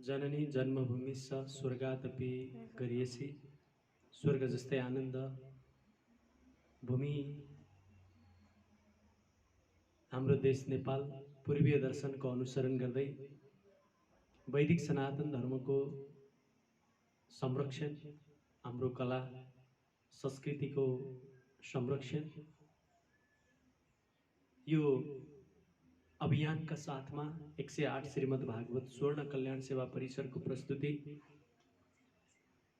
जननी जन्मभूमि स स्वर्गादपि गरिएसी स्वर्ग जस्तै आनन्द भूमि हाम्रो देश नेपाल पूर्वीय दर्शनको अनुसरण गर्दै वैदिक सनातन धर्मको संरक्षण, हाम्रो कला संस्कृतिको संरक्षण यो अभियानका साथमा 108 श्रीमद् भागवत स्वर्ण कल्याण सेवा परिसरको प्रस्तुति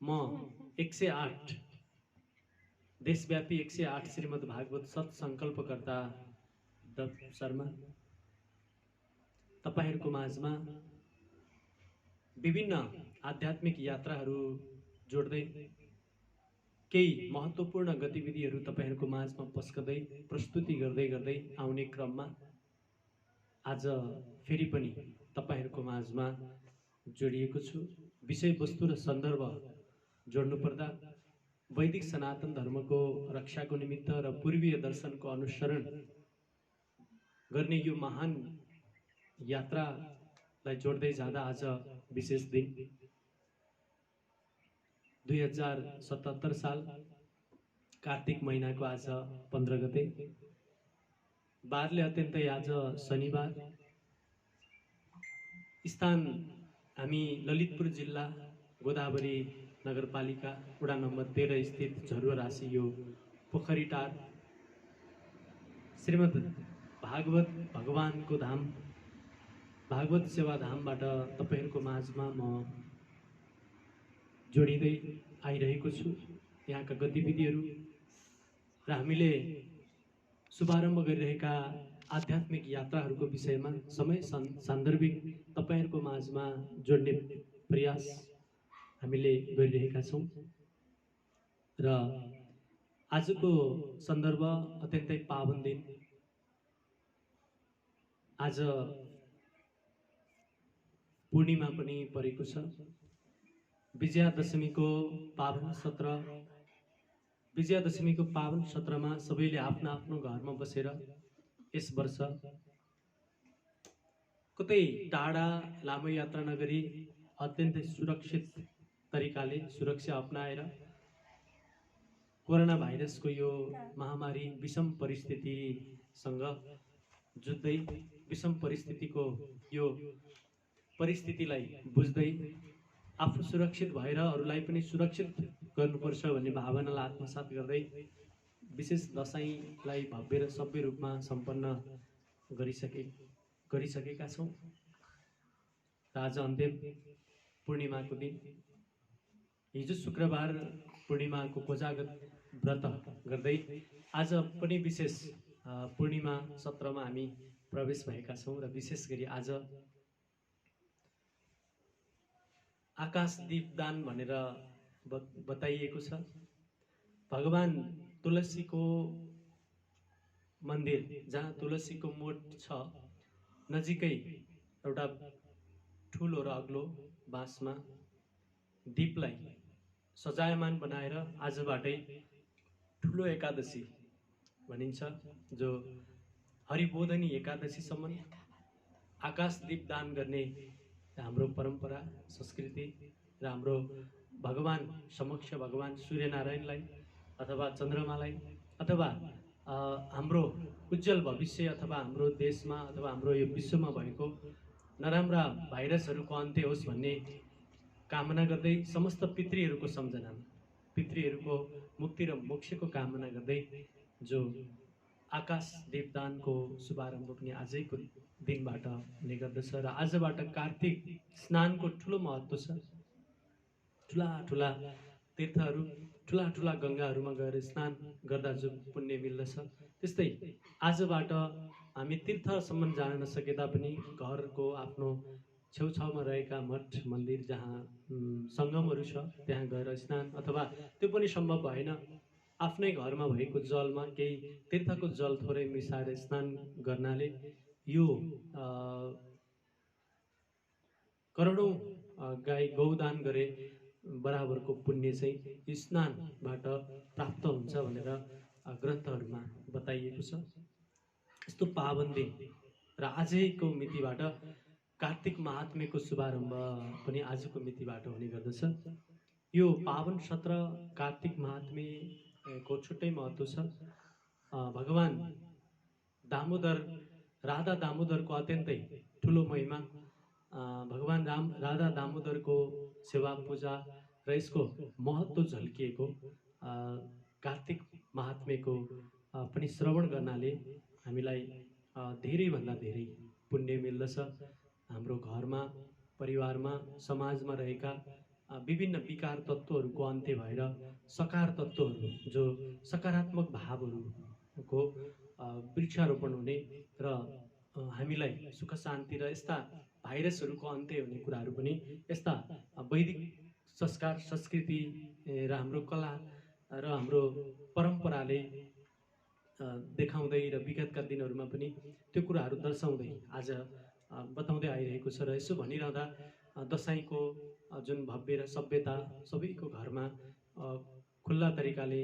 म 108 देशव्यापी 108 श्रीमद् भागवत सत्सङ्कल्पकर्ता दत्त शर्मा तपाईहरुको माझमा विभिन्न आध्यात्मिक यात्राहरू जोड्दै केही महत्त्वपूर्ण गतिविधिहरू तपाईहरुको माझमा पस्कदै प्रस्तुति गर्दै आउने क्रममा आज फेरि पनि तपाईहरुको माझमा जोडिएको छु। विषयवस्तु र सन्दर्भ जोड्नुपर्दा वैदिक सनातन धर्मको रक्षाको निमित्त र पूर्वीय दर्शनको अनुसरण गर्ने यो महान यात्रालाई जोड्दै जाँदा आज विशेष दिन 2077 साल कार्तिक महिनाको आज 15 गते बारले अत्यन्तै आज शनिबार स्थान हामी ललितपुर जिल्ला गोदावरी नगरपालिका वडा नम्बर 13 स्थित झरुवारासी यो पोखरीटार श्रीमद् भागवत भगवानको धाम भागवत सेवा धामबाट तपाईहरुको माझमा म जोडिदै आइरहेको छु। यहाँका गतिविधिहरू र हामीले शुभारम्भ गरिरहेका आध्यात्मिक यात्राहरूको विषयमा समय सान्दर्भिक तपाईहरुको माझमा जोड्ने प्रयास हामीले गरिरहेका छौं र आजको सन्दर्भ अत्यन्तै पावन दिन। आज पूर्णिमा पनि परेको छ। विजयादशमीको पावन सत्रमा सबैले आफ्नो आफ्नो घरमा बसेर यस वर्ष कतै टाढा लामो यात्रा नगरी अत्यन्तै सुरक्षित तरिकाले सुरक्षा अपनाएर कोरोना भाइरसको यो महामारी विषम परिस्थितिसँग जुझ्दै विषम परिस्थितिको यो परिस्थितिलाई बुझ्दै आफू सुरक्षित भएर अरूलाई पनि सुरक्षित गर्नुपर्छ भन्ने भावनालाई आत्मसात गर्दै विशेष दशैंलाई भव्य र सभ्य रूपमा सम्पन्न गरिसकेका छौं। आज अन्त्यम पूर्णिमाको दिन हिजो शुक्रबार पूर्णिमाको कोजागत व्रत गर्दै आज पनि विशेष पूर्णिमा सत्रमा हामी प्रवेश भएका छौं र विशेष गरी आज आकाश दीपदान भनेर बताइएको छ। भगवान तुलसीको मन्दिर जहाँ तुलसीको मोठ छ नजिकै एउटा ठूलो र अग्लो बाँसमा दीपलाई सजायमान बनाएर आजबाटै ठूलो एकादशी भनिन्छ, जो हरिबोधनी एकादशीसम्म आकाश दीपदान गर्ने हाम्रो परम्परा संस्कृति र हाम्रो भगवान समक्ष भगवान सूर्यनारायणलाई अथवा चन्द्रमालाई अथवा हाम्रो उज्जवल भविष्य अथवा हाम्रो देशमा अथवा हाम्रो यो विश्वमा भएको नराम्रा भाइरसहरूको अन्त्य होस् भन्ने कामना गर्दै समस्त पितृहरूको सम्झनामा पितृहरूको मुक्ति र मोक्षको कामना गर्दै जो आकाश दीपदानको शुभारम्भ पनि आजैको दिनबाट हुने गर्दछ र आजबाट कार्तिक स्नानको ठूलो महत्त्व छ। ठूला ठूला तीर्थहरू ठूला ठूला गंगाहरूमा गएर स्नान गर्दा जो पुण्य मिल्दछ त्यस्तै आजबाट हामी तीर्थसम्म जान नसके तापनि घरको आफ्नो छेउछाउमा रहेका मठ मन्दिर जहाँ संगमहरू छ त्यहाँ गएर स्नान अथवा त्यो पनि सम्भव भएन आफ्नै घरमा भएको जलमा केही तीर्थको जल थोरै मिसाएर स्नान गर्नाले यो करोडौं गाई गौदान गरे बराबरको पुण्य चाहिँ यो स्नानबाट प्राप्त हुन्छ भनेर ग्रन्थहरूमा बताइएको छ। यस्तो पावन दिन र आजैको मितिबाट कार्तिक महात्म्यको शुभारम्भ पनि आजको मितिबाट हुने गर्दछ। यो पावन सत्र कार्तिक महात्म्यको छुट्टै महत्त्व छ। भगवान दामोदर राधा दामोदरको अत्यन्तै ठुलो महिमा, भगवान राधा दामोदरको सेवा पूजा र यसको महत्त्व झल्किएको कार्तिक महात्म्यको पनि श्रवण गर्नाले हामीलाई धेरैभन्दा धेरै पुण्य मिल्दछ। हाम्रो घरमा, परिवारमा, समाजमा रहेका विभिन्न विकार तत्त्वहरूको अन्त्य भएर सकार तत्त्वहरू, जो सकारात्मक भावहरूको वृक्षारोपण हुने र हामीलाई सुख शान्ति र यस्ता भाइरसहरूको अन्त्य हुने कुराहरू पनि यस्ता वैदिक संस्कार, संस्कृति र हाम्रो कला र हाम्रो परम्पराले देखाउँदै र विगतका दिनहरूमा पनि त्यो कुराहरू दर्शाउँदै आज बताउँदै आइरहेको छ। र यसो भनिरहँदा दसैँको जुन भव्य र सभ्यता सबैको घरमा खुल्ला तरिकाले,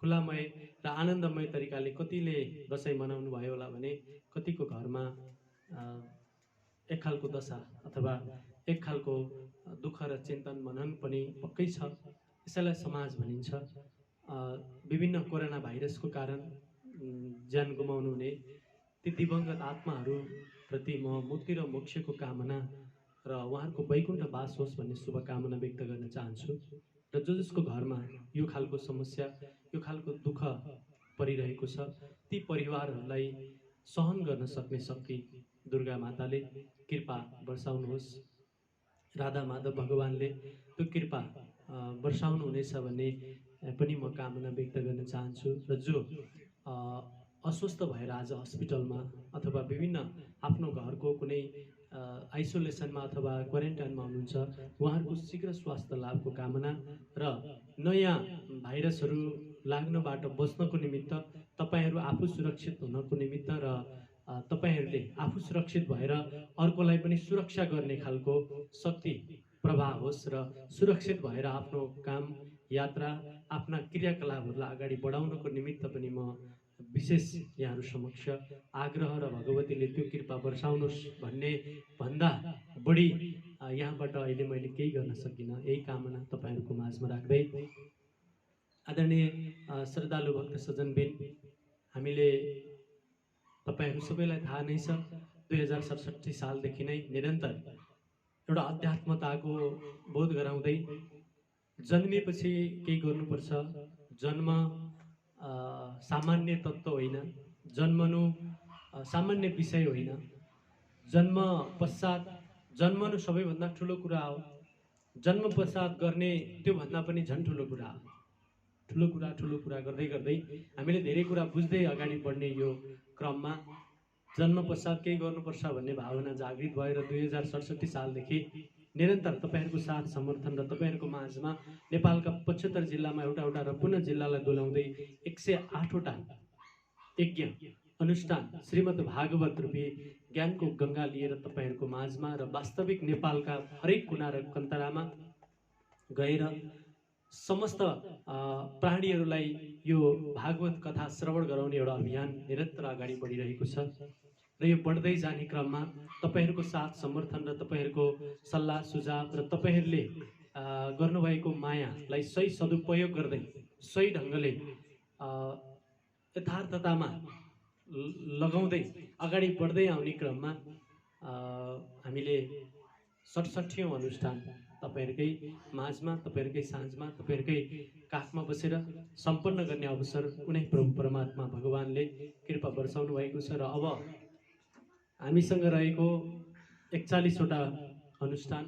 खुल्लामय र आनन्दमय तरिकाले कतिले दसैँ मनाउनु भयो होला भने कतिको घरमा एक खालको दशा अथवा एक खालको दुःख र चिन्तन मनन पनि पक्कै छ। यसैलाई समाज भनिन्छ। विभिन्न कोरोना भाइरसको कारण ज्यान गुमाउनु हुने ती दिवंगत आत्माहरूप्रति म मुक्ति र मोक्षको कामना र उहाँहरूको वैकुण्ठ वास होस् भन्ने शुभकामना व्यक्त गर्न चाहन्छु। र जसको घरमा यो खालको समस्या, यो खालको दुःख परिरहेको छ, ती परिवारहरूलाई सहन गर्न सक्ने शक्ति दुर्गा माताले कृपा वर्षाउनुहोस्। राधा माधव भगवानले त्यो कृपा वर्षाउनुहुनेछ भन्ने पनि म कामना व्यक्त गर्न चाहन्छु। र जो अस्वस्थ भएर आज हस्पिटलमा अथवा विभिन्न आफ्नो घरको कुनै आइसोलेसनमा अथवा क्वारेन्टाइनमा हुनुहुन्छ, उहाँहरूको शीघ्र स्वास्थ्य लाभको कामना र नयाँ भाइरसहरू लाग्नबाट बच्नको निमित्त तपाईहरू आफू सुरक्षित हुनको निमित्त र तपाईहरूले आफू सुरक्षित भएर अर्कोलाई पनि सुरक्षा गर्ने खालको शक्ति प्रभाव होस् र सुरक्षित भएर आफ्नो काम, यात्रा, आफ्ना क्रियाकलापहरूलाई अगाडि बढाउनको निमित्त पनि म विशेष यहाँहरू समक्ष आग्रह र भगवतीले त्यो कृपा वर्षाउनुहोस् भन्ने भन्दा बढी यहाँबाट अहिले मैले केही गर्न सकिनँ। यही कामना तपाईँहरूको माझमा राख्दै आदरणीय श्रद्धालु भक्त सज्जनबिन, हामीले तपाईहरू सबैलाई थाहा नै छ 2067 सालदेखि नै निरन्तर एउटा अध्यात्मताको बोध गराउँदै जन्मिएपछि केही गर्नुपर्छ। जन्म सामान्य तत्त्व होइन, जन्मनु सामान्य विषय होइन, जन्म पश्चात जन्मनु सबैभन्दा ठुलो कुरा हो। जन्म पश्चात गर्ने त्योभन्दा पनि झन् ठुलो कुरा हो। ठुलो कुरा गर्दै गर्दै हामीले धेरै कुरा बुझ्दै अगाडि बढ्ने यो क्रममा जन्म पश्चात केही गर्नुपर्छ भन्ने भावना जागृत भएर 2067 सालदेखि निरन्तर तपाईहरूको साथ समर्थन र तपाईहरूको माझमा नेपालका 75 जिल्लामा एउटा र पुनः जिल्लालाई डोलाउँदै 108वटा यज्ञ अनुष्ठान श्रीमद् भागवत रूपी ज्ञानको गङ्गा लिएर तपाईहरूको माझमा र वास्तविक नेपालका हरेक कुना र कन्तरामा गएर समस्त प्राणीहरूलाई यो भागवत कथा श्रवण गराउने एउटा अभियान निरन्तर अगाडि बढिरहेको छ। र यो बढ्दै जाने क्रममा तपाईहरूको साथ समर्थन र तपाईहरूको सल्लाह सुझाव र तपाईहरूले गर्नुभएको मायालाई सही सदुपयोग गर्दै सही ढङ्गले यथार्थतामा लगाउँदै अगाडि बढ्दै आउने क्रममा हामीले 67औं अनुष्ठान तपाईहरूकै माझमा, तपाईहरूकै साँझमा, तपाईहरूकै काखमा बसेर सम्पन्न गर्ने अवसर कुनै प्रभु परमात्मा भगवानले कृपा वर्षाउनु भएको छ। र अब हामीसँग रहेको 41वटा अनुष्ठान,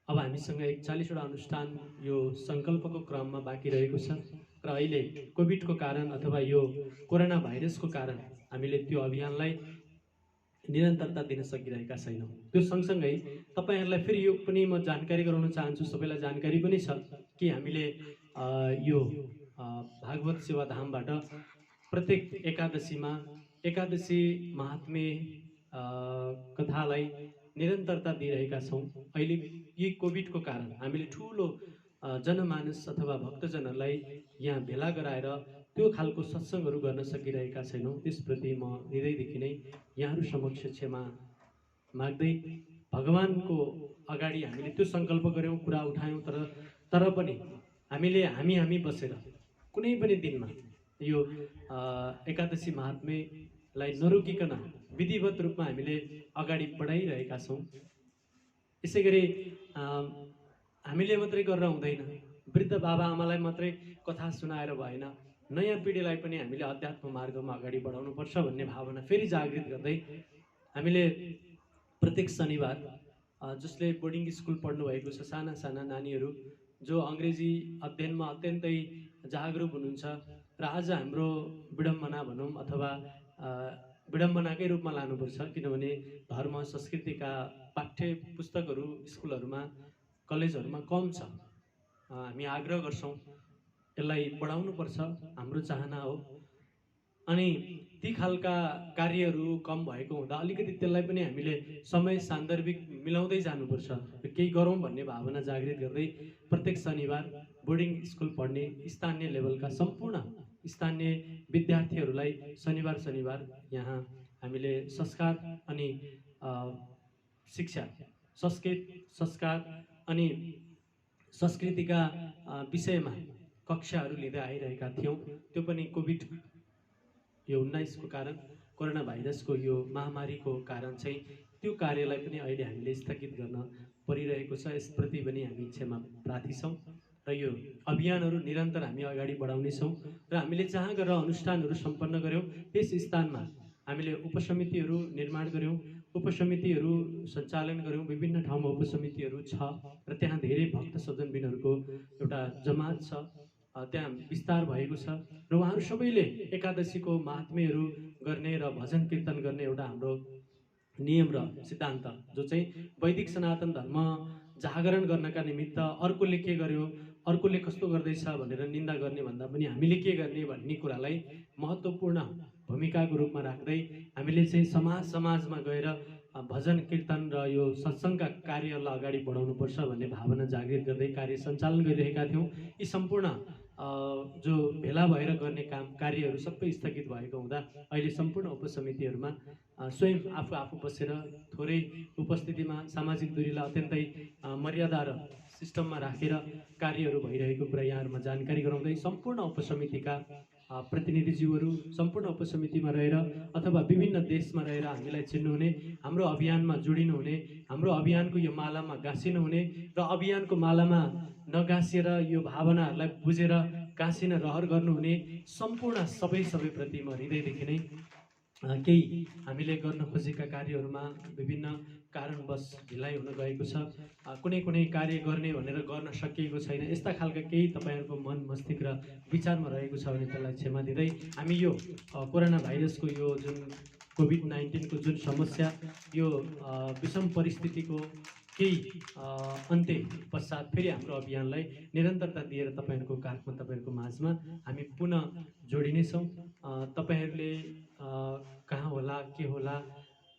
अब हामीसँग 41वटा अनुष्ठान यो सङ्कल्पको क्रममा बाँकी रहेको छ। र अहिले कोभिडको कारण अथवा यो कोरोना भाइरसको कारण हामीले त्यो अभियानलाई निरन्तरता दिन सकिरहेका छैनौँ। त्यो सँगसँगै तपाईहरूलाई फेरि यो पनि म जानकारी गराउन चाहन्छु, सबैलाई जानकारी पनि छ कि हामीले यो भागवत सेवा धामबाट प्रत्येक एकादशी महात्म्य कथालाई निरन्तरता दिइरहेका छौँ। अहिले यही कोभिडको कारण हामीले ठुलो जनमानस अथवा भक्तजनहरूलाई यहाँ भेला गराएर त्यो खालको सत्सङ्गहरू गर्न सकिरहेका छैनौँ। त्यसप्रति म हृदयदेखि नै यहाँहरू समक्ष क्षमा माग्दै भगवानको अगाडि हामीले त्यो सङ्कल्प गऱ्यौँ, कुरा उठायौँ। तर पनि हामी बसेर कुनै पनि दिनमा यो एकादशी महात्म्यलाई नरोकिकन विधिवत रूपमा हामीले अगाडि बढाइरहेका छौँ। यसै गरी हामीले मात्रै गरेर हुँदैन, वृद्ध बाबा आमालाई मात्रै कथा सुनाएर भएन, नयाँ पिँढीलाई पनि हामीले अध्यात्म मार्गमा अगाडि बढाउनुपर्छ भन्ने भावना फेरि जागृत गर्दै हामीले प्रत्येक शनिबार जसले बोर्डिङ स्कुल पढ्नुभएको छ, साना साना नानीहरू जो अङ्ग्रेजी अध्ययनमा अत्यन्तै जागरुक हुनुहुन्छ र आज हाम्रो विडम्बना भनौँ अथवा विडम्बनाकै रूपमा लानुपर्छ, किनभने धर्म संस्कृतिका पाठ्य पुस्तकहरू स्कुलहरूमा कलेजहरूमा कम छ। हामी आग्रह गर्छौँ यसलाई बढाउनुपर्छ, हाम्रो चाहना हो। अनि ती खालका कार्यहरू कम भएको हुँदा अलिकति त्यसलाई पनि हामीले समय सान्दर्भिक मिलाउँदै जानुपर्छ, केही गरौँ भन्ने भावना जागृत गर्दै प्रत्येक शनिबार बोर्डिङ स्कुल पढ्ने स्थानीय लेभलका सम्पूर्ण स्थानीय विद्यार्थीहरूलाई शनिबार यहाँ हामीले संस्कार अनि शिक्षा, संस्कार अनि संस्कृतिका विषयमा कक्षाहरू लिँदै आइरहेका थियौँ। त्यो पनि कोभिड यो 19 को कारण, कोरोना भाइरसको यो महामारीको कारण चाहिँ त्यो कार्यलाई पनि अहिले हामीले स्थगित गर्न परिरहेको छ। यसप्रति पनि हामी क्षमा प्रार्थी छौँ र यो अभियानहरू निरन्तर हामी अगाडि बढाउनेछौँ र हामीले जहाँ गरेर अनुष्ठानहरू सम्पन्न गऱ्यौँ त्यस स्थानमा हामीले उपसमितिहरू निर्माण गऱ्यौँ, उपसमितिहरू सञ्चालन गऱ्यौँ। विभिन्न ठाउँमा उपसमितिहरू छ र त्यहाँ धेरै भक्त सज्जनबिनहरूको एउटा जमात छ, त्यहाँ विस्तार भएको छ र उहाँहरू सबैले एकादशीको महात्म्यहरू गर्ने र भजन कीर्तन गर्ने एउटा हाम्रो नियम र सिद्धान्त जो चाहिँ वैदिक सनातन धर्म जागरण गर्नका निमित्त अर्कोले के गर्यो, अर्कोले कस्तो गर्दैछ भनेर निन्दा गर्ने भन्दा पनि हामीले के गर्ने भन्ने कुरालाई महत्त्वपूर्ण भूमिकाको रूपमा राख्दै हामीले चाहिँ समाजमा गएर भजन कीर्तन र यो सत्सङ्गका कार्यहरूलाई अगाडि बढाउनुपर्छ भन्ने भावना जागृत गर्दै कार्य सञ्चालन गरिरहेका थियौँ। यी सम्पूर्ण जो भेला भएर गर्ने कार्यहरू सबै स्थगित भएको हुँदा अहिले सम्पूर्ण उपसमितिहरूमा स्वयं आफू बसेर थोरै उपस्थितिमा सामाजिक दूरीलाई अत्यन्तै मर्यादा र सिस्टममा राखेर कार्यहरू भइरहेको कुरा यहाँहरूमा जानकारी गराउँदै सम्पूर्ण उपसमितिका प्रतिनिधिज्यूहरू सम्पूर्ण उपसमितिमा रहेर अथवा विभिन्न देशमा रहेर हामीलाई चिन्नुहुने, हाम्रो अभियानमा जोडिनुहुने, हाम्रो अभियानको यो मालामा गाँसिनुहुने र अभियानको मालामा नगाँसिएर यो भावनाहरूलाई बुझेर गाँसिन रहर गर्नुहुने सम्पूर्ण सबैप्रति म हृदयदेखि नै केही हामीले गर्न खोजेका कार्यहरूमा विभिन्न कारणवश ढिलाइ हुन गएको छ, कुनै कार्य गर्ने भनेर गर्न सकिएको छैन, यस्ता खालका केही तपाईँहरूको मन मस्तिष्क र विचारमा रहेको छ भने त्यसलाई क्षमा दिँदै हामी यो कोरोना भाइरसको यो जुन कोभिड-19 को जुन समस्या, यो विषम परिस्थितिको केही अन्त्य पश्चात फेरि हाम्रो अभियानलाई निरन्तरता दिएर तपाईँहरूको काखमा, तपाईँहरूको माझमा हामी पुनः जोडिनेछौँ। तपाईँहरूले कहाँ होला,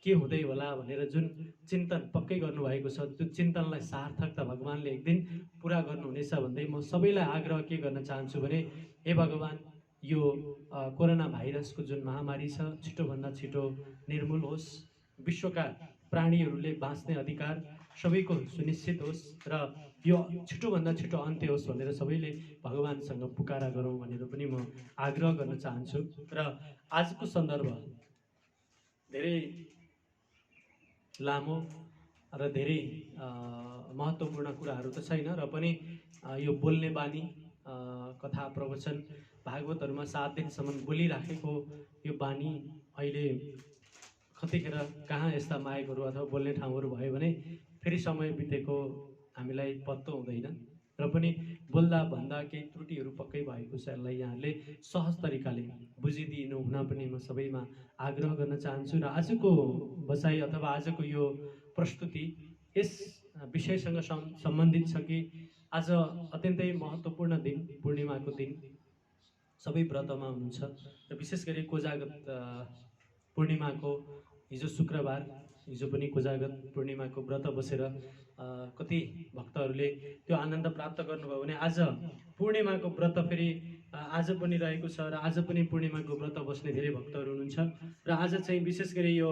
के हुँदै होला भनेर जुन चिन्तन पक्कै गर्नुभएको छ, त्यो चिन्तनलाई सार्थकता भगवानले एक दिन पुरा गर्नुहुनेछ भन्दै म सबैलाई आग्रह के गर्न चाहन्छु भने, हे भगवान, यो कोरोना भाइरसको जुन महामारी छ छिटोभन्दा छिटो निर्मूल होस्, विश्वका प्राणीहरूले बाँच्ने अधिकार सबैको सुनिश्चित होस् र यो छिटोभन्दा छिटो अन्त्य होस् भनेर सबैले भगवानसँग पुकारा गरौँ भनेर पनि म आग्रह गर्न चाहन्छु। र आजको सन्दर्भ धेरै लामो र धेरै महत्त्वपूर्ण कुराहरू त छैन र पनि यो बोल्ने बानी, कथा प्रवचन भागवतहरूमा 7 दिनसम्म बोलिराखेको यो बानी अहिले कतिखेर कहाँ यस्ता माइकहरू अथवा बोल्ने ठाउँहरू भयो भने फेरि समय बितेको हामीलाई पत्तो हुँदैन र पनि बोल्दा भन्दा केही त्रुटिहरू पक्कै भएको छ। यसलाई यहाँले सहज तरिकाले बुझिदिनु हुन पनि म सबैमा आग्रह गर्न चाहन्छु। र आजको बसाइ अथवा आजको यो प्रस्तुति यस विषयसँग सम्बन्धित छ कि आज अत्यन्तै महत्त्वपूर्ण दिन, पूर्णिमाको दिन, सबै व्रतमा हुनुहुन्छ र विशेष गरी कोजागत पूर्णिमाको हिजो शुक्रबार, हिजो पनि कोजागत पूर्णिमाको व्रत बसेर कति भक्तहरूले त्यो आनन्द प्राप्त गर्नुभयो भने आज पूर्णिमाको व्रत फेरि आज पनि रहेको छ र आज पनि पूर्णिमाको व्रत बस्ने धेरै भक्तहरू हुनुहुन्छ। र आज चाहिँ विशेष गरी यो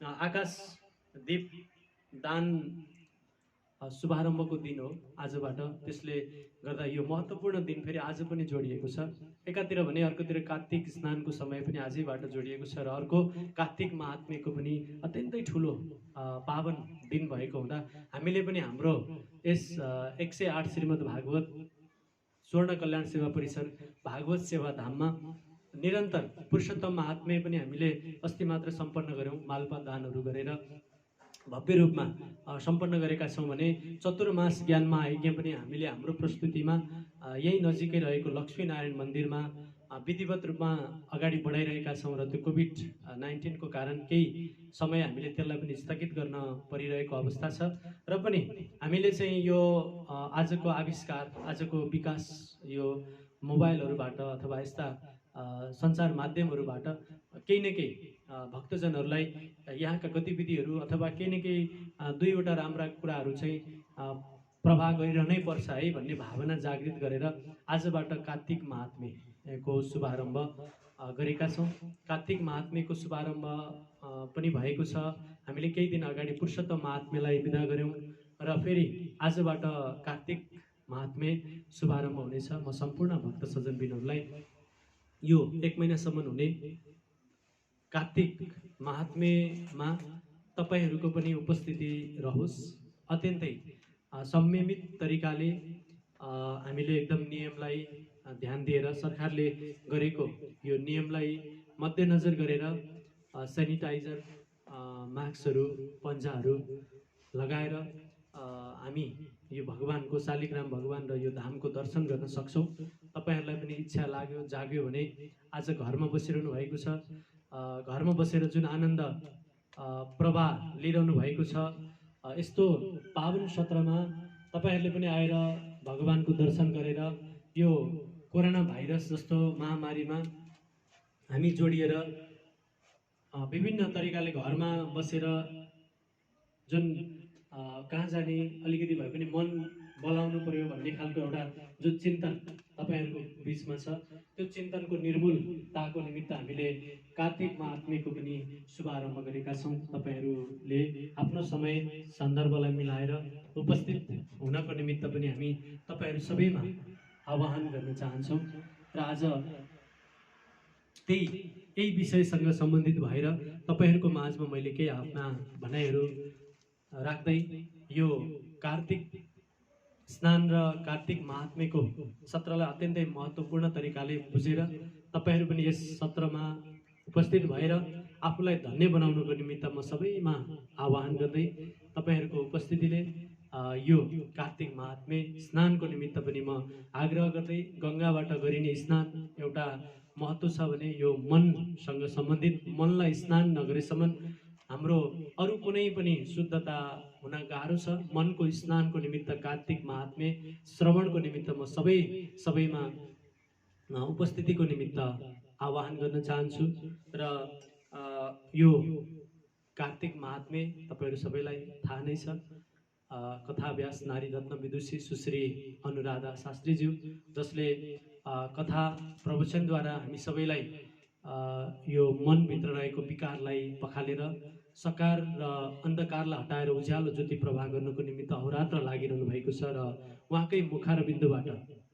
आकाश दीप दान शुभारम्भको दिन हो आजबाट। त्यसले गर्दा यो महत्त्वपूर्ण दिन फेरि आज पनि जोडिएको छ। एकातिर भने अर्कोतिर कार्तिक स्नानको समय पनि आजैबाट जोडिएको छ र अर्को कार्तिक महात्म्यको पनि अत्यन्तै ठुलो पावन दिन भएको हुँदा हामीले पनि हाम्रो यस 108 श्रीमद् भागवत स्वर्ण कल्याण सेवा परिसर भागवत सेवा धाममा निरन्तर पुरुषोत्तम महात्म्य पनि हामीले अस्ति मात्र सम्पन्न गऱ्यौँ। मालपा दानहरू गरेर भव्य रूपमा सम्पन्न गरेका छौँ भने चतुर्मास ज्ञान महायज्ञ पनि हामीले हाम्रो प्रस्तुतिमा यही नजिकै रहेको लक्ष्मीनारायण मन्दिरमा विधिवत रूपमा अगाडि बढाइरहेका छौँ र त्यो कोभिड-19 को कारण केही समय हामीले त्यसलाई पनि स्थगित गर्न परिरहेको अवस्था छ र पनि हामीले चाहिँ यो आजको आविष्कार आजको विकास यो मोबाइलहरूबाट अथवा यस्ता सञ्चार माध्यमहरूबाट केही न केही भक्तजनहरूलाई यहाँका गतिविधिहरू अथवा केही न केही दुईवटा राम्रा कुराहरू चाहिँ प्रभाव गरिरहनै पर्छ है भन्ने भावना जागृत गरेर आजबाट कार्तिक महात्म्यको शुभारम्भ गरेका छौँ। कार्तिक महात्म्यको शुभारम्भ पनि भएको छ। हामीले केही दिन अगाडि पुरुषोत्तम महात्म्यलाई बिदा गऱ्यौँ र फेरि आजबाट कार्तिक महात्म्य शुभारम्भ हुनेछ। म सम्पूर्ण भक्त सज्जनबिनहरूलाई यो 1 महिनासम्म हुने कार्तिक महात्म्यमा तपाईहरूको पनि उपस्थिति रहोस्। अत्यन्तै संयमित तरिकाले हामीले एकदम नियमलाई ध्यान दिएर सरकारले गरेको यो नियमलाई मध्यनजर गरेर सेनिटाइजर मास्कहरू पन्जाहरू लगाएर हामी यो भगवानको शालिग्राम भगवान र यो धामको दर्शन गर्न सक्छौँ। तपाईहरूलाई पनि इच्छा लाग्यो जाग्यो भने आज घरमा बसिरहनु भएको छ, घरमा बसेर जुन आनन्द प्रवाह लिइरहनु भएको छ, यस्तो पावन सत्रमा तपाईहरूले पनि आएर भगवानको दर्शन गरेर यो कोरोना भाइरस जस्तो महामारीमा हामी जोडिएर विभिन्न तरिकाले घरमा बसेर जुन कहाँ जाने अलिकति भए पनि मन बलाउनु पर्यो भन्ने खालको एउटा जुन चिन्तन तपाईहरूको बिचमा छ, त्यो चिन्तनको निर्मूलताको निमित्त हामीले कार्तिक महात्म्यको पनि शुभारम्भ गरेका छौँ। तपाईहरूले आफ्नो समय सन्दर्भलाई मिलाएर उपस्थित हुनको निमित्त पनि हामी तपाईहरू सबैमा आह्वान गर्न चाहन्छौँ र आज यही विषयसँग सम्बन्धित भएर तपाईहरूको माझमा मैले केही आफ्ना भनाइहरू राख्दै यो कार्तिक स्नान र कार्तिक महात्म्यको सत्रलाई अत्यन्तै महत्त्वपूर्ण तरिकाले बुझेर तपाईहरू पनि यस सत्रमा उपस्थित भएर आफूलाई धन्य बनाउनको निमित्त म सबैमा आह्वान गर्दै तपाईहरूको उपस्थितिले यो कार्तिक महात्म्य स्नानको निमित्त पनि म आग्रह गर्दै गङ्गाबाट गरिने स्नान एउटा महत्त्व छ भने यो मनसँग सम्बन्धित, मनलाई स्नान नगरेसम्म हाम्रो अरू कुनै पनि शुद्धता हुन गाह्रो छ। मनको स्नानको निमित्त कार्तिक महात्म्य श्रवणको निमित्त म सबैमा उपस्थितिको निमित्त आह्वान गर्न चाहन्छु र यो कार्तिक महात्म्य तपाईहरू सबैलाई थाहा नै छ। कथाव्यास नारी रत्न विदुषी सुश्री अनुराधा शास्त्रीज्यू जसले कथा प्रवचनद्वारा हामी सबैलाई यो मनभित्र रहेको विकारलाई पखालेर सकार र अन्धकारलाई हटाएर उज्यालो ज्योति प्रवाह गर्नको निमित्त अहोरात्र लागिरहनु भएको छ र उहाँकै मुखारबिन्दुबाट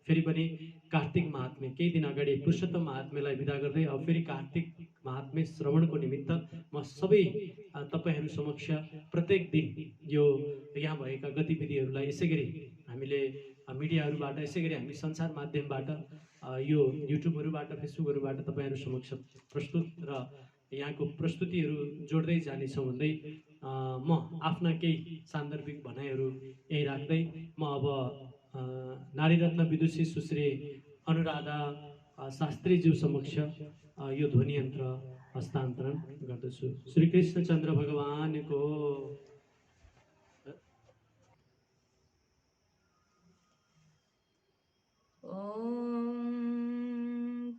फेरि पनि कार्तिक महात्म्य केही दिन अगाडि पुरुषोत्तम महात्म्यलाई बिदा गर्दै अब फेरि कार्तिक महात्म्य श्रवणको निमित्त म सबै तपाईहरू समक्ष प्रत्येक दिन यो यहाँ भएका गतिविधिहरूलाई यसै गरी हामीले मिडियाहरूबाट यसै गरी हामी सञ्चार माध्यमबाट यो युट्युबहरूबाट फेसबुकहरूबाट तपाईहरू समक्ष प्रस्तुत र यहाँको प्रस्तुतिहरू जोड्दै जानेछौँ भन्दै म आफ्ना केही सान्दर्भिक भनाइहरू यही राख्दै म अब नारीरत्न विदुषी सुश्री अनुराधा शास्त्रीज्यू समक्ष यो ध्वनि यन्त्र हस्तान्तरण गर्दछु। श्री कृष्णचन्द्र भगवानको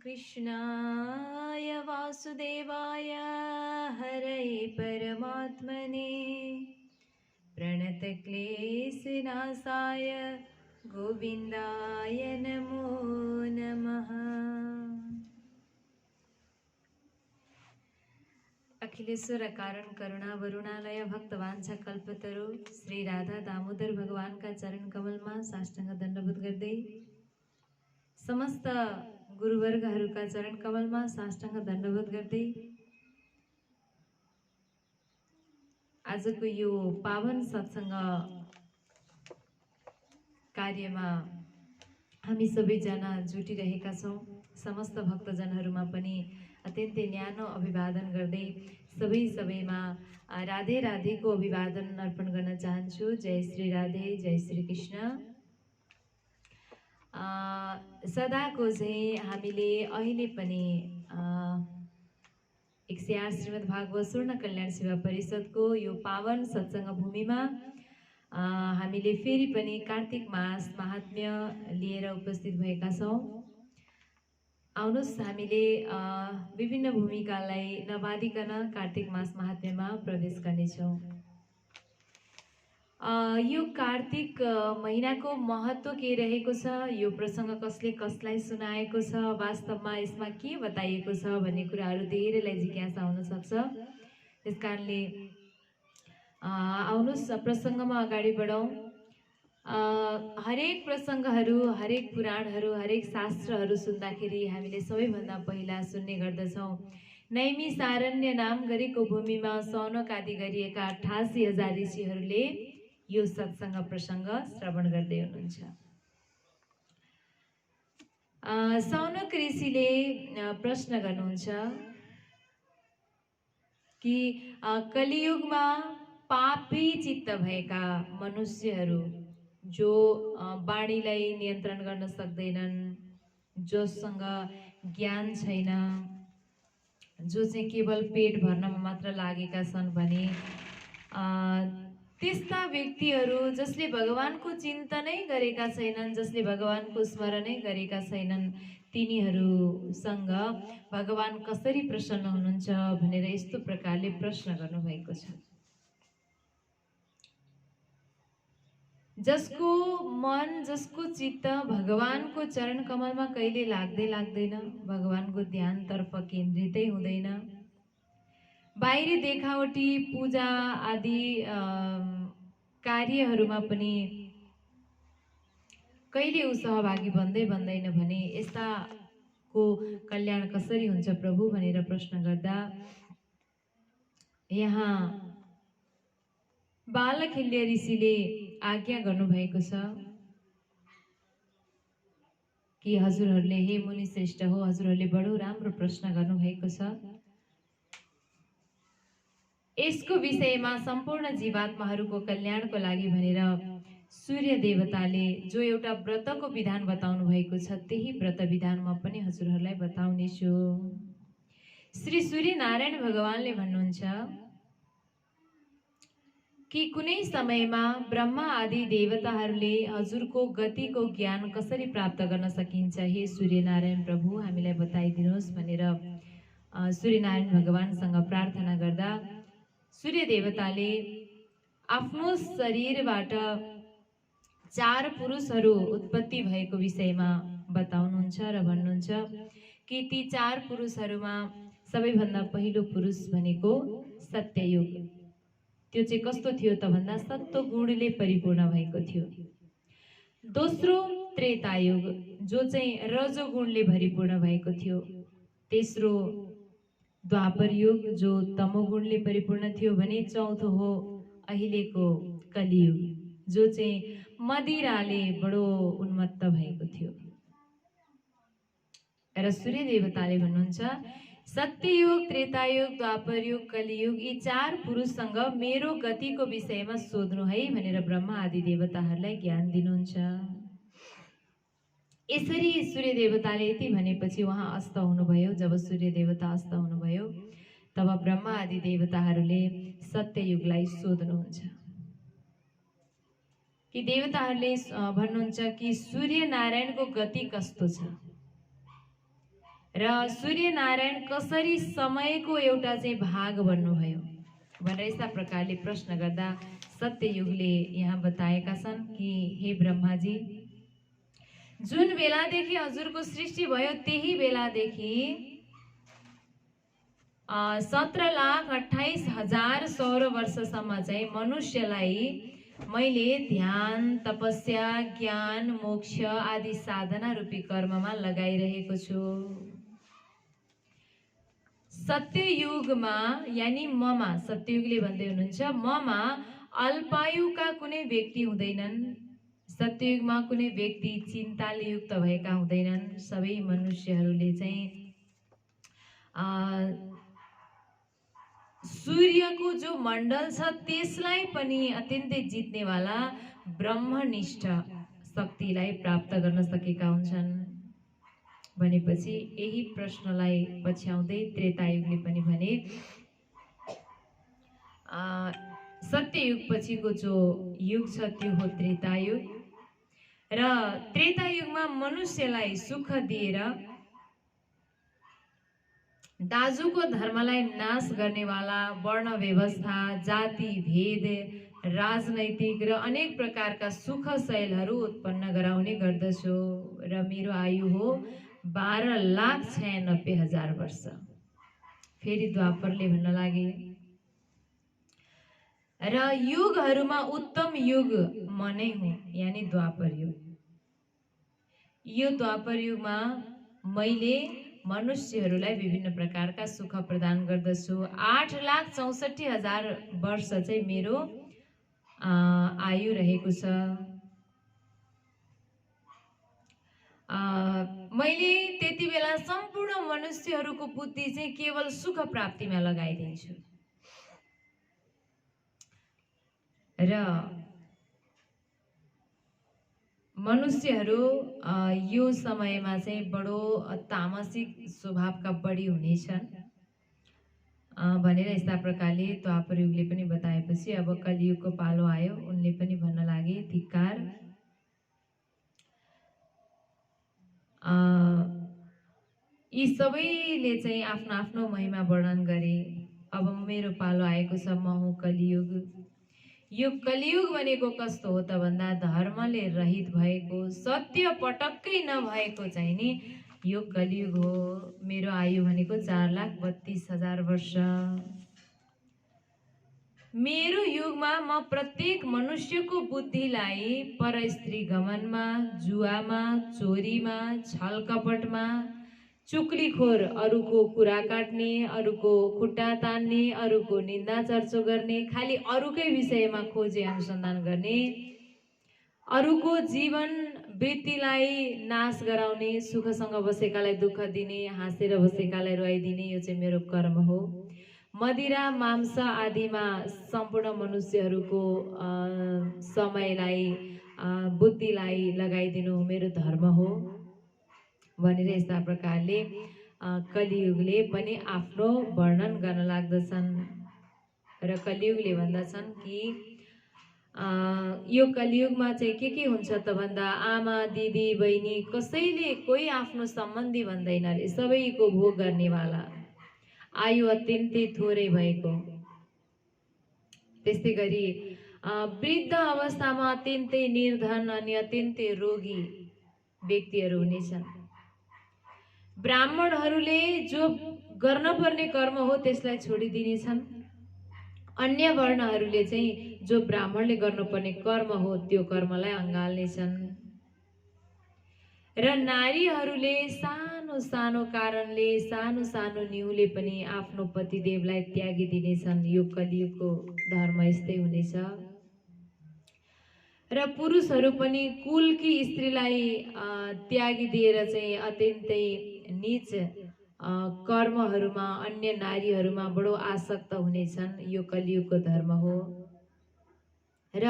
कृष्णाय वासुदेवाय हरये परमात्मने प्रणतक्लेशनाशाय गोविन्दाय नमो नमः। अखिलेश्वर कारण करुणा वरुणालय भक्तवाञ्छा कल्पतरु श्री राधा दामोदर भगवानका चरण कमलमा साष्टाङ्ग दण्डवत गर्दै समस्त गुरुवर्गहरूका चरण कमलमा साष्टाङ्ग दण्डवत गर्दै आजको यो पावन सत्सङ्ग कार्यमा हामी सबैजना जुटिरहेका छौँ। समस्त भक्तजनहरूमा पनि अत्यन्तै न्यानो अभिवादन गर्दै सबैमा राधे राधेको अभिवादन अर्पण गर्न चाहन्छु। जय श्री राधे, जय श्री कृष्ण। सदाको चाहिँ हामीले अहिले पनि 108 श्रीमद् भागवत स्वर्ण कल्याण सेवा परिषदको यो पावन सत्सङ्ग भूमिमा हामीले फेरि पनि कार्तिक मास महात्म्य लिएर उपस्थित भएका छौँ। आउनुहोस् हामीले विभिन्न भूमिकालाई नबाधिकन कार्तिक मास महात्म्यमा प्रवेश गर्नेछौँ। यो कार्तिक महिनाको महत्त्व के रहेको छ, यो प्रसङ्ग कसले कसलाई सुनाएको छ, वास्तवमा यसमा के बताइएको छ भन्ने कुराहरू धेरैलाई जिज्ञासा हुन सक्छ। त्यसकारणले आउनुहोस् प्रसङ्गमा अगाडि बढौँ। हरेक प्रसङ्गहरू, हरेक पुराणहरू, हरेक शास्त्रहरू सुन्दाखेरि हामीले सबैभन्दा पहिला सुन्ने गर्दछौँ नैमिसारण्य नाम गरेको भूमिमा सौनक आदि गरिएका 88,000 ऋषिहरूले यो सत्सङ्ग प्रसङ्ग श्रवण गर्दै हुनुहुन्छ। सौनक ऋषिले प्रश्न गर्नुहुन्छ कि कलियुगमा पापी चित्त भएका मनुष्यहरू जो वाणीलाई नियन्त्रण गर्न सक्दैनन्, जोसँग ज्ञान छैन, जो चाहिँ केवल पेट भर्नमा मात्र लागेका छन् भने त्यस्ता व्यक्तिहरू जसले भगवानको चिन्तनै गरेका छैनन्, जसले भगवानको स्मरणै गरेका छैनन्, तिनीहरूसँग भगवान कसरी प्रसन्न हुनुहुन्छ भनेर यस्तो प्रकारले प्रश्न गर्नुभएको छ। जसको मन, जसको चित्त भगवानको चरण कमलमा कहिले लाग्दैन, भगवानको ध्यानतर्फ केन्द्रितै हुँदैन, बाहिरी देखावटी पूजा आदि कार्यहरूमा पनि कहिले ऊ सहभागी बन्दैन भने यस्ताको कल्याण कसरी हुन्छ प्रभु भनेर प्रश्न गर्दा यहाँ बालखिल्य ऋषिले आज्ञा गर्नुभएको छ कि हजुरहरूले, हे मुनि श्रेष्ठ हो, हजुरहरूले बडो राम्रो प्रश्न गर्नुभएको छ। यसको विषयमा सम्पूर्ण जीवात्माहरूको कल्याणको लागि भनेर सूर्य देवताले जो एउटा व्रतको विधान बताउनु भएको छ, त्यही व्रत विधान म पनि हजुरहरूलाई बताउने छु। श्री सूर्य नारायण भगवानले भन्नुहुन्छ कि कुनै समयमा ब्रह्मा आदि देवताहरूले हजुरको गतिको ज्ञान कसरी प्राप्त गर्न सकिन्छ, हे सूर्य नारायण प्रभु हामीलाई बताइदिनुहोस् भनेर सूर्यनारायण भगवानसँग प्रार्थना गर्दा सूर्य देवताले आफ्नो शरीरबाट 4 पुरुषहरू उत्पत्ति भएको विषयमा बताउनुहुन्छ र भन्नुहुन्छ कि ती 4 पुरुषहरूमा सबैभन्दा पहिलो पुरुष भनेको सत्ययुग। त्यो चाहिँ कस्तो थियो त भन्दा सत्व गुणले परिपूर्ण भएको थियो। दोस्रो त्रेतायुग जो चाहिँ रजोगुणले भरिपूर्ण भएको थियो। तेस्रो द्वापर युग जो तमोगुणले परिपूर्ण थियो भने चौथो हो अहिलेको कलियुग जो चाहिँ मदिराले बडो उन्मत्त भएको थियो। र सूर्य देवताले भन्नुहुन्छ सत्ययुग, त्रेतायुग, द्वापर युग, कलियुग यी 4 पुरुषसँग मेरो गतिको विषयमा सोध्नु है भनेर ब्रह्मा आदि देवताहरूलाई ज्ञान दिनुहुन्छ। यसरी सूर्य देवताले यति भनेपछि उहाँ अस्त हुनुभयो। जब सूर्य देवता अस्त हुनुभयो तब ब्रह्मा आदि देवताहरूले सत्ययुगलाई सोध्नुहुन्छ कि देवताहरूले भन्नुहुन्छ कि सूर्य नारायणको गति कस्तो छ र सूर्य नारायण कसरी समयको एउटा चाहिँ भाग बन्नुभयो भनेर यस्ता प्रकारले प्रश्न गर्दा सत्ययुगले यहाँ बताएका छन् कि हे ब्रह्माजी, जुन बेलादेखि हजुरको सृष्टि भयो त्यही बेलादेखि 17,28,000 सौर वर्षसम्म चाहिँ मनुष्यलाई मैले ध्यान, तपस्या, ज्ञान, मोक्ष आदि साधना रूपी कर्ममा लगाइरहेको छु। सत्ययुगमा यानी ममा, सत्ययुगले भन्दै हुनुहुन्छ ममा अल्पायुका कुनै व्यक्ति हुँदैनन्। सत्ययुगमा कुनै व्यक्ति चिन्ताले युक्त भएका हुँदैनन्। सबै मनुष्यहरूले चाहिँ सूर्यको जो मण्डल छ त्यसलाई पनि अत्यन्तै जित्नेवाला ब्रह्मनिष्ठ शक्तिलाई प्राप्त गर्न सकेका हुन्छन्। भनेपछि यही प्रश्नलाई पछ्याउँदै त्रेतायुगले पनि भने सत्ययुग पछिको जो युग छ त्यो हो त्रेतायुग। र त्रेतायुगमा मनुष्यलाई सुख दिएर दाजुको धर्मलाई नाश गर्नेवाला वर्ण व्यवस्था, जाति भेद, राजनैतिक र अनेक प्रकारका सुख शैलहरू उत्पन्न गराउने गर्दछु। र मेरो आयु हो 12,96,000 वर्ष। फेरि द्वापरले भन्न लागे र युगहरूमा उत्तम युग म नै हुँ, यानी द्वापर युग। यो द्वापर युगमा मैले मनुष्यहरूलाई विभिन्न प्रकारका सुख प्रदान गर्दछु। 8,64,000 वर्ष चाहिँ मेरो आयु रहेको छ। मैले त्यति बेला सम्पूर्ण मनुष्यहरूको बुद्धि चाहिँ केवल सुख प्राप्तिमा लगाइदिन्छु। र मनुष्यहरू यो समयमा चाहिँ बडो तामसिक स्वभावका बढी हुनेछन् भनेर यस्ता प्रकारले द्वापर युगले पनि बताएपछि अब कलियुगको पालो आयो। उनले पनि भन्न लागे धिक्कार, यी सबैले चाहिँ आफ्नो आफ्नो महिमा वर्णन गरे। अब मेरो पालो आएको छ, म हुँ कलियुग। यो कलियुग भनेको कस्तो हो त भन्दा धर्मले रहित भएको, सत्य पटक्कै नभएको चाहिँ नि यो कलियुग हो। मेरो आयु भनेको 4,32,000 वर्ष। मेरो युगमा म प्रत्येक मनुष्यको बुद्धिलाई परस्त्री गमनमा, जुवामा, चोरीमा, छलकपटमा, चुक्लीखोर, अरूको कुरा काट्ने, अरूको खुट्टा तान्ने, अरूको निन्दा चर्चो गर्ने, खाली अरूकै विषयमा खोजे अनुसन्धान गर्ने, अरूको जीवन वृत्तिलाई नाश गराउने, सुखसँग बसेकालाई दुःख दिने, हाँसेर बसेकालाई रुवाइदिने, यो चाहिँ मेरो कर्म हो। मदिरा, मांस आदिमा सम्पूर्ण मनुष्यहरूको समयलाई, बुद्धिलाई लगाइदिनु मेरो धर्म हो भनेर यस्ता प्रकारले कलियुगले पनि आफ्नो वर्णन गर्न लाग्दछन्। र कलियुगले भन्दछन् कि यो कलियुगमा चाहिँ के हुन्छ त भन्दा आमा, दिदी, बहिनी कसैले कोही आफ्नो सम्बन्धी भन्दैन रे, सबैको भोग गर्नेवाला, आयु अत्यन्तै थोरै भएको। त्यस्तै गरी वृद्ध अवस्थामा अत्यन्तै निर्धन अनि अत्यन्तै रोगी व्यक्तिहरू हुनेछन्। ब्राह्मणहरूले जो गर्न पर्ने कर्म हो त्यसलाई छोडिदिनेछन्। अन्य वर्णहरूले चाहिँ जो ब्राह्मणले गर्नुपर्ने कर्म हो त्यो कर्मलाई अँगाल्नेछन्। र नारीहरूले सानो सानो कारणले, सानो सानो न्युले पनि आफ्नो पतिदेवलाई त्यागिदिनेछन्। यो कलियुगको धर्म यस्तै हुनेछ। र पुरुषहरू पनि कुलकी स्त्रीलाई त्यागिदिएर चाहिँ अत्यन्तै नीच कर्महरूमा, अन्य नारीहरूमा बडो आसक्त हुनेछन्। यो कलियुगको धर्म हो। र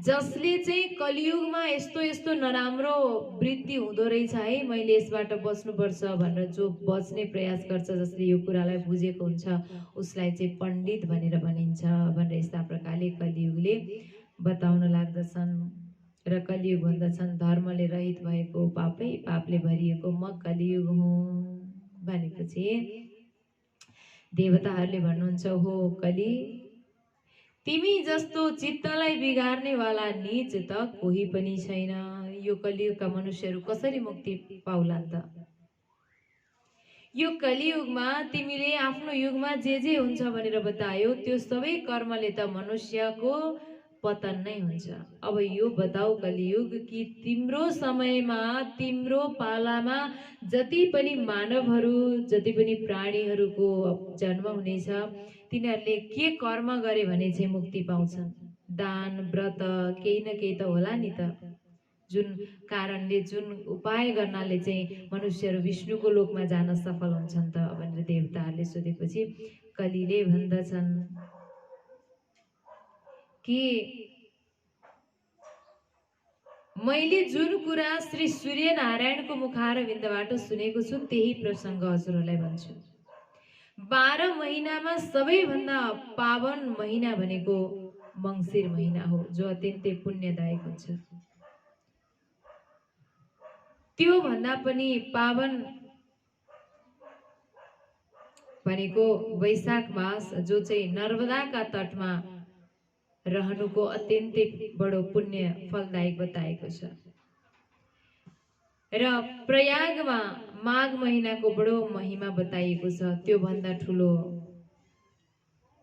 जसले चाहिँ कलियुगमा यस्तो यस्तो नराम्रो वृत्ति हुँदो रहेछ है, मैले यसबाट बच्नुपर्छ भनेर जो बच्ने प्रयास गर्छ, जसले यो कुरालाई बुझेको हुन्छ, उसलाई चाहिँ पण्डित भनेर भनिन्छ भनेर यस्ता प्रकारले कलियुगले बताउन लाग्दछन्। र कलियुग भन्दछन् धर्मले रहित भएको, पापै पापले भरिएको म कलियुग हुँ भनेपछि देवताहरूले भन्नुहुन्छ, हो कलि, तिमी जस्तो चित्तलाई बिगार्ने वाला नीच त कोही पनि छैन। यो कलियुगका मनुष्यहरू कसरी मुक्ति पाउलान् त? यो कलियुगमा तिमीले आफ्नो युगमा जे हुन्छ भनेर बतायो, त्यो सबै कर्मले त मनुष्यको पतन नै हुन्छ। अब यो बताऊ कलियुग कि तिम्रो समयमा, तिम्रो पालामा जति पनि मानवहरू, जति पनि प्राणीहरूको जन्म हुनेछ, तिनीहरूले के कर्म गरे भने चाहिँ मुक्ति पाउँछन्? दान, व्रत, केही न केही त होला नि त। जुन कारणले, जुन उपाय गर्नाले चाहिँ मनुष्यहरू विष्णुको लोकमा जान सफल हुन्छन् त भनेर देवताहरूले सोधेपछि कलिले भन्दछन् कि मैले जुन कुरा श्री सूर्यनारायणको मुखारविन्दबाट सुनेको छु त्यही प्रसङ्ग हजुरहरूलाई भन्छु। 12 महिनामा सबैभन्दा पावन महिना भनेको मङ्सिर महिना हो, जो अत्यन्तै पुण्यदायक हुन्छ। त्यो भन्दा पनि पावन भनेको वैशाख मास, जो चाहिँ नर्मदाका तटमा रहनुको अत्यन्तै बडो पुण्य फलदायक बताएको छ। र प्रयागमा माघ महिनाको बडो महिमा बताइएको छ। त्यो भन्दा ठुलो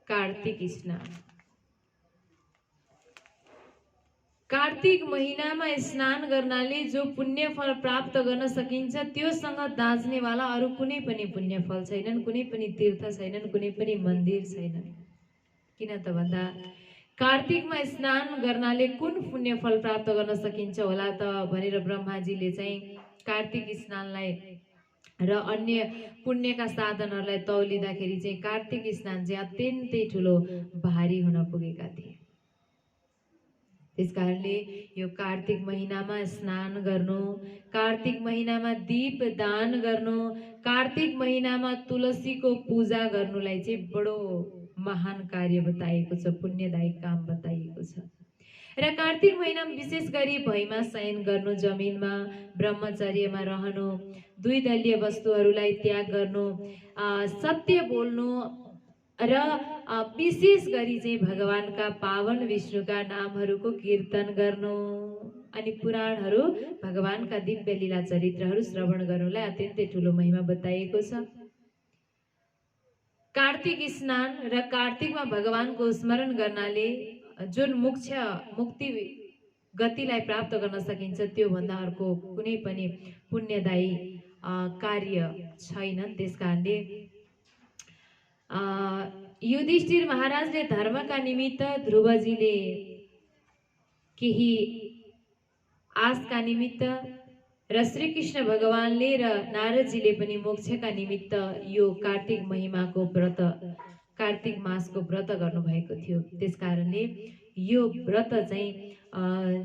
कार्तिक स्नान। कार्तिक महिनामा स्नान गर्नाले जो पुण्य फल प्राप्त गर्न सकिन्छ, त्योसँग दाँच्नेवाला अरू कुनै पनि पुण्य फल छैनन्, कुनै पनि तीर्थ छैनन्, कुनै पनि मन्दिर छैनन्। किन त भन्दा कार्तिकमा स्नान गर्नाले कुन पुण्य फल प्राप्त गर्न सकिन्छ होला त भनेर ब्रह्माजीले चाहिँ कार्तिक स्नानलाई र अन्य पुण्यका साधनहरूलाई तौलिँदाखेरि चाहिँ कार्तिक स्नान चाहिँ अत्यन्तै ठुलो भारी हुन पुगेका थिए। त्यसकारणले यो कार्तिक महिनामा स्नान गर्नु, कार्तिक महिनामा दीप दान गर्नु, कार्तिक महिनामा तुलसीको पूजा गर्नुलाई चाहिँ बडो महान कार्य बताइएको छ, पुण्यदायक काम बताइएको छ। र कार्तिक महिनामा विशेष गरी भैमा शयन गर्नु, जमिनमा ब्रह्मचर्यमा रहनु, द्विदलीय वस्तुहरूलाई त्याग गर्नु, सत्य बोल्नु र विशेष गरी चाहिँ भगवानका पावन विष्णुका नामहरूको कीर्तन गर्नु अनि पुराणहरू, भगवानका दिव्य लीला चरित्रहरू श्रवण गर्नुलाई अत्यन्तै ठुलो महिमा बताइएको छ। कार्तिक स्नान र कार्तिकमा भगवानको स्मरण गर्नाले जुन मुक्ति गतिलाई प्राप्त गर्न सकिन्छ, त्यो भन्दा अर्को कुनै पनि पुण्यदायी कार्य छैन। त्यसकारणले युधिष्ठिर महाराजले धर्मका निमित्त, ध्रुवजीले केही आशका निमित्त र श्रीकृष्ण भगवानले र नारदजीले पनि मोक्षका निमित्त यो कार्तिक महिमाको व्रत, कार्तिक मासको व्रत गर्नुभएको थियो। त्यसकारणले यो व्रत चाहिँ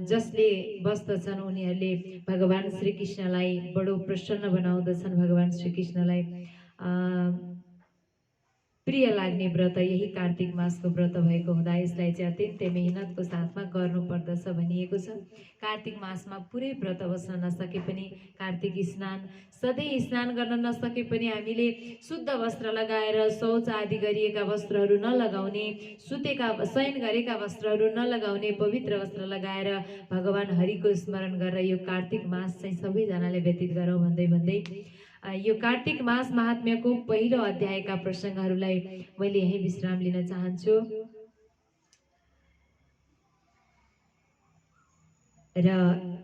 जसले बस्दछन् उनीहरूले भगवान श्रीकृष्णलाई बडो प्रसन्न बनाउँदछन्। भगवान श्रीकृष्णलाई प्रिय लाग्ने व्रत यही कार्तिक मासको व्रत भएको हुँदा यसलाई चाहिँ अत्यन्तै मेहनतको साथमा गर्नुपर्दछ भनिएको छ। कार्तिक मासमा पुरै व्रत बस्न नसके पनि, कार्तिक स्नान सधैँ स्नान गर्न नसके पनि हामीले शुद्ध वस्त्र लगाएर, शौच आदि गरिएका वस्त्रहरू नलगाउने, शयन गरेका वस्त्रहरू नलगाउने, पवित्र वस्त्र लगाएर भगवान हरिको स्मरण गरेर यो कार्तिक मास चाहिँ सबैजनाले व्यतीत गरौँ भन्दै भन्दै यो कार्तिक मास महात्म्यको पहिलो अध्यायका प्रसङ्गहरूलाई मैले यही विश्राम लिन चाहन्छु र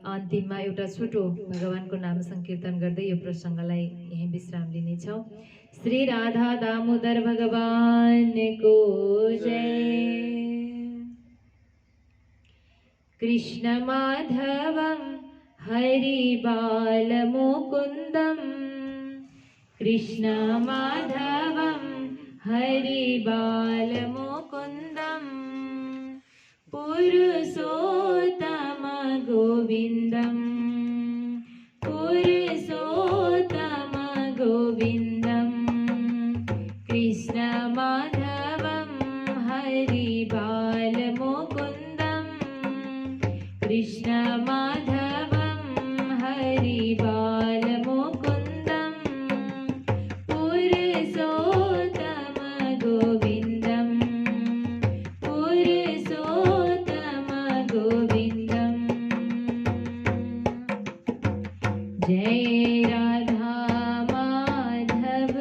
अन्तिममा एउटा छोटो भगवानको नाम संकीर्तन गर्दै यो प्रसङ्गलाई यही विश्राम लिनेछौँ। श्री राधा दामोदर भगवानको जय। कृष्ण माधवं हरि बाल मुकुन्दं, कृष्ण माधवं हरि बाल मुकुन्दं, पुरुषोत्तम गोविन्दं, पुरुषोत्तम गोविन्दं, कृष्ण माधवं हरि बाल मुकुन्दं, कृष्ण माधवं हरि बाल मुकुन्दं, पुरुषोत्तम गोविन्दं, पुरुषोत्तम गोविन्दं। जय राधा माधव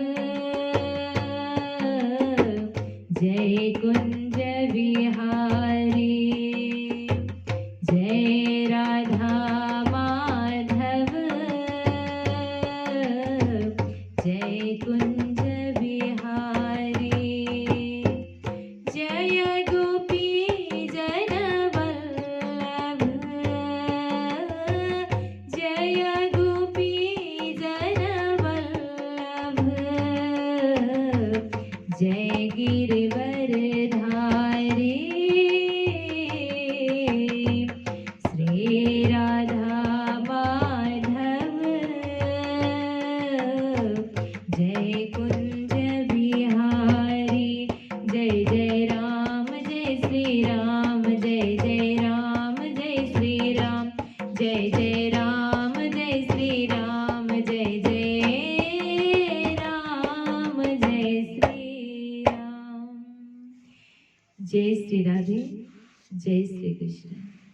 कृष्ण।